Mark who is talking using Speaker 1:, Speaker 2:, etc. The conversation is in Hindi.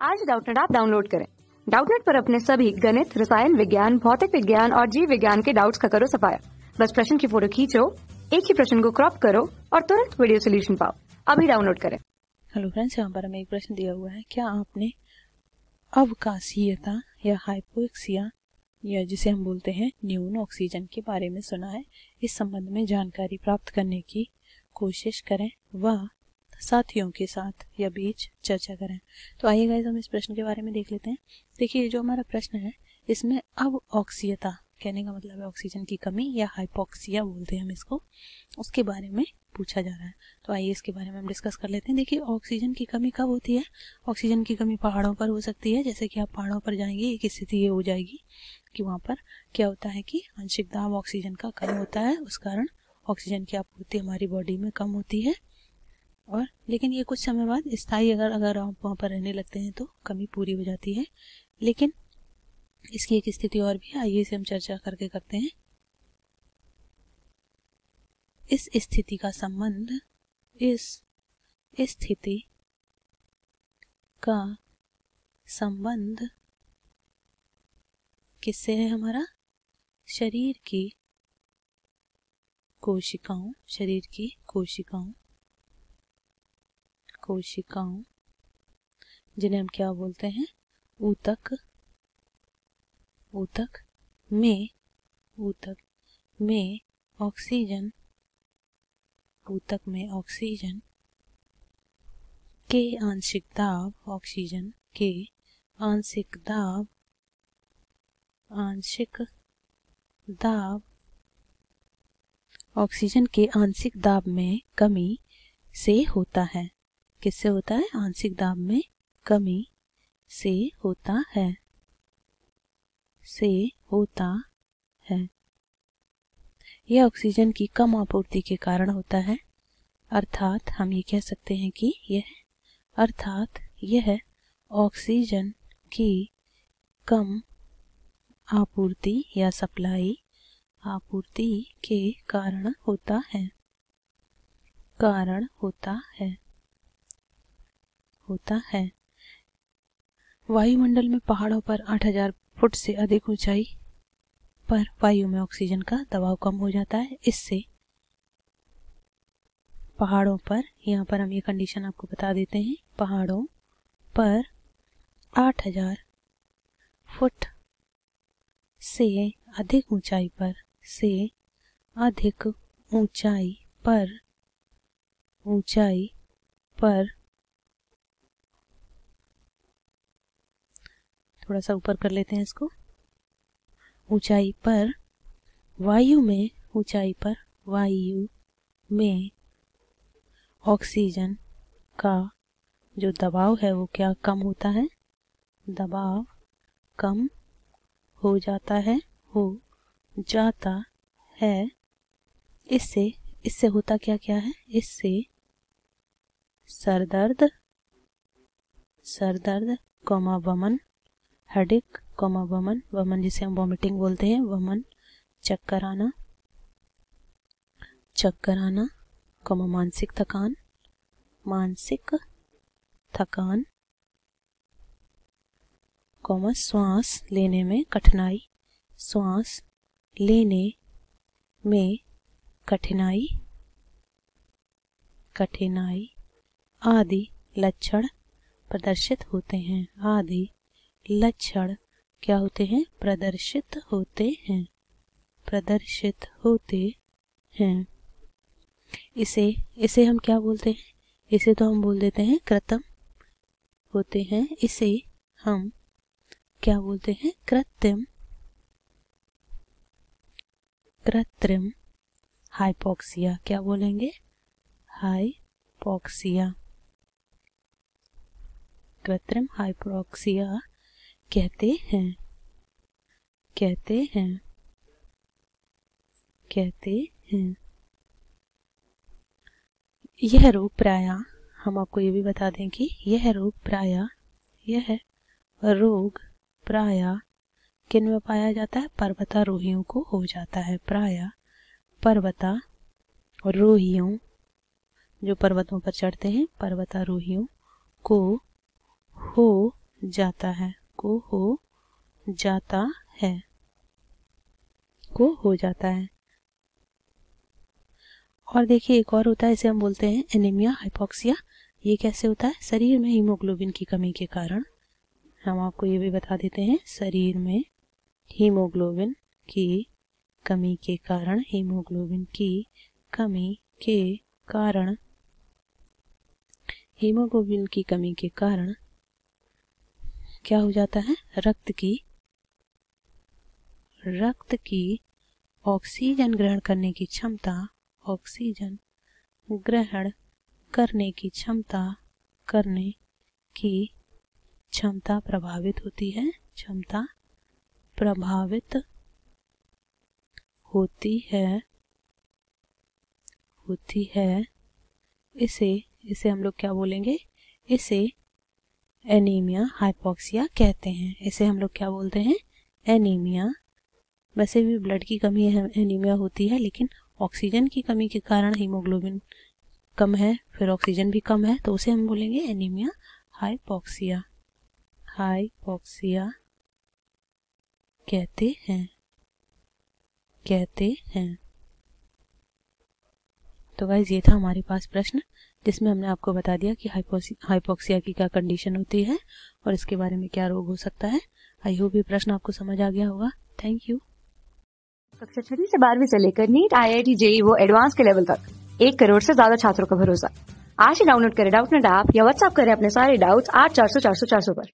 Speaker 1: आज डाउटनेट ऐप डाउनलोड करें। डाउटनेट पर अपने सभी गणित, रसायन विज्ञान, भौतिक विज्ञान और जीव विज्ञान के डाउट्स का करो सफाया। बस प्रश्न की फोटो खींचो, एक ही प्रश्न को क्रॉप करो और तुरंत वीडियो सोल्यूशन पाओ। अभी डाउनलोड करें।
Speaker 2: हेलो फ्रेंड्स, यहाँ पर हमें एक प्रश्न दिया हुआ है। क्या आपने अवकाशीयता या हाइपोक्सिया या जिसे हम बोलते हैं न्यून ऑक्सीजन के बारे में सुना है? इस संबंध में जानकारी प्राप्त करने की कोशिश करें व साथियों के साथ या बीच चर्चा करें। तो आइए गाइस, हम इस प्रश्न के बारे में देख लेते हैं। देखिए, जो हमारा प्रश्न है इसमें अवऑक्सीयता कहने का मतलब है ऑक्सीजन की कमी या हाइपोक्सिया बोलते हैं हम इसको, उसके बारे में पूछा जा रहा है। तो आइए इसके बारे में हम डिस्कस कर लेते हैं। देखिए, ऑक्सीजन की कमी कब होती है? ऑक्सीजन की कमी पहाड़ों पर हो सकती है। जैसे कि आप पहाड़ों पर जाएंगे, एक स्थिति ये हो जाएगी कि वहाँ पर क्या होता है कि आंशिक दाब ऑक्सीजन का कम होता है, उस कारण ऑक्सीजन की आपूर्ति हमारी बॉडी में कम होती है। और लेकिन ये कुछ समय बाद स्थायी अगर आप वहाँ पर रहने लगते हैं तो कमी पूरी हो जाती है। लेकिन इसकी एक स्थिति और भी, आइए इसे हम चर्चा करके करते हैं। इस स्थिति का संबंध किससे है? हमारा शरीर की कोशिकाओं जिन्हें हम क्या बोलते हैं? ऊतक में ऑक्सीजन के आंशिक दाब में कमी से होता है। किससे होता है? आंशिक दाब में कमी से होता है। यह ऑक्सीजन की कम आपूर्ति के कारण होता है। अर्थात हम ये कह सकते हैं कि यह ऑक्सीजन की कम आपूर्ति या आपूर्ति के कारण होता है। वायुमंडल में पहाड़ों पर 8000 फुट से अधिक ऊंचाई पर वायु में ऑक्सीजन का दबाव कम हो जाता है। इससे पहाड़ों पर, यहाँ पर हम ये कंडीशन आपको बता देते हैं, पहाड़ों पर 8000 फुट से अधिक ऊंचाई पर थोड़ा सा ऊपर कर लेते हैं इसको। ऊंचाई पर वायु में ऑक्सीजन का जो दबाव है वो क्या कम होता है? दबाव कम हो जाता है। इससे होता क्या है? इससे सरदर्द, वमन, हेडेक, वमन जिसे हम वॉमिटिंग बोलते हैं, वमन, चक्कर आना, मानसिक थकान, श्वास लेने में कठिनाई आदि लक्षण प्रदर्शित होते हैं। इसे हम क्या बोलते हैं? इसे तो हम बोल देते हैं कृत्रिम होते हैं। इसे हम क्या बोलते हैं? कृत्रिम हाइपोक्सिया। क्या बोलेंगे? कृत्रिम हाइपोक्सिया कहते हैं। यह रोग प्रायः, हम आपको ये भी बता दें कि यह रोग प्रायः किन में पाया जाता है? पर्वतारोहियों को हो जाता है। प्रायः पर्वतारोहियों, जो पर्वतों पर चढ़ते हैं, पर्वतारोहियों को हो जाता है, को हो जाता है, को हो जाता है। और देखिए एक और होता है, इसे हम बोलते हैं एनीमिया हाइपोक्सिया। ये कैसे होता है? शरीर में हीमोग्लोबिन की कमी के कारण, हम आपको ये भी बता देते हैं, शरीर में हीमोग्लोबिन की कमी के कारण, हीमोग्लोबिन की कमी के कारण, हीमोग्लोबिन की कमी के कारण क्या हो जाता है? रक्त की ऑक्सीजन ग्रहण करने की क्षमता, ऑक्सीजन ग्रहण करने की क्षमता प्रभावित होती है, क्षमता प्रभावित होती है। इसे हम लोग क्या बोलेंगे? इसे एनीमिया हाइपोक्सिया कहते हैं। इसे हम लोग क्या बोलते हैं? एनीमिया। वैसे भी ब्लड की कमी एनीमिया होती है, लेकिन ऑक्सीजन की कमी के कारण हीमोग्लोबिन कम है, फिर ऑक्सीजन भी कम है, तो उसे हम बोलेंगे एनीमिया हाइपोक्सिया। हाइपोक्सिया कहते हैं। तो गाइस ये था हमारे पास प्रश्न, जिसमें हमने आपको बता दिया कि हाइपोक्सिया की क्या कंडीशन होती है और इसके बारे में क्या रोग हो सकता है। आई होप ये प्रश्न आपको समझ आ गया होगा। Thank you.
Speaker 1: कक्षा 6 से 12वीं से लेकर नीट, IIT, JEE वो एडवांस के लेवल तक 1 करोड़ से ज्यादा छात्रों का भरोसा। आज ही डाउनलोड करें डाउटनेट ऐप या व्हाट्सएप करें अपने सारे डाउट्स 8400 400 400 पर।